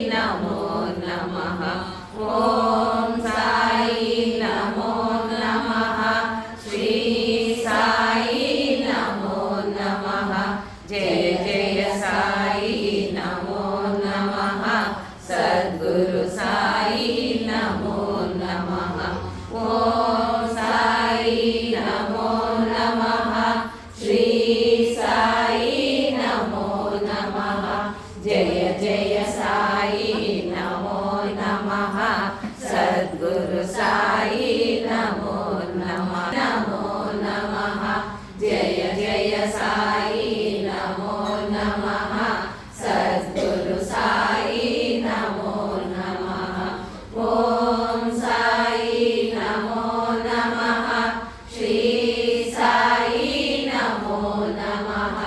नमो नमः। ओम साई नमो नमः। श्री साई नमो नमः। जय जय साई नमो नमः। सद्गुरु साई नमो नमः। ओम साई नमो नमः। श्री साई नमो नमः। जय जय साई नमो नमः। सद्गुरु साई नमो नमः। नमो नमः। जय जय साई नमो नमः। सद्गुरु साई नमो नमः। ओम साई नमो नमः। श्री साई नमो नमः।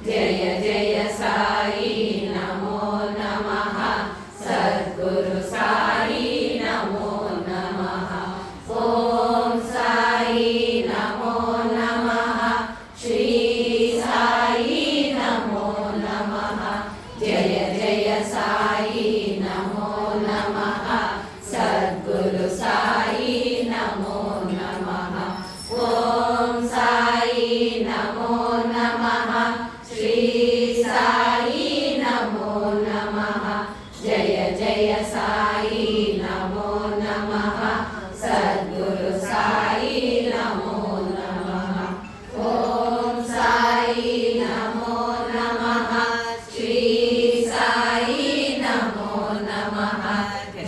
जय जय साई नमो नमः। सद्गुरु साई नमो नमः। ओम साई नमो नमः। श्री साई नमो नमः। जय जय साई नमो नमः। सद्गुरु साई नमो नमः। ओम साई नमो नमः। श्री साई नमो नमः। जय जय साई नमो नमः। सद्गुरु साई नमो नमः। ओम साई नमो नमः। श्री साई नमो नमः।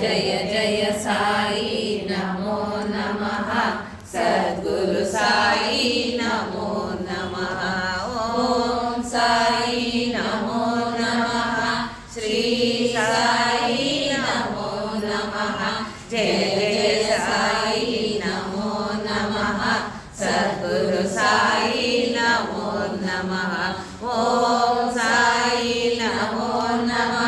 जय जय साई नमो नमः। सद्गुरु साई नमो नमः। ओम साई नमो नमः। श्री साई नमो नमः। जय जय साई नमो नमः। सद्गुरु साई नमो नमः। ओम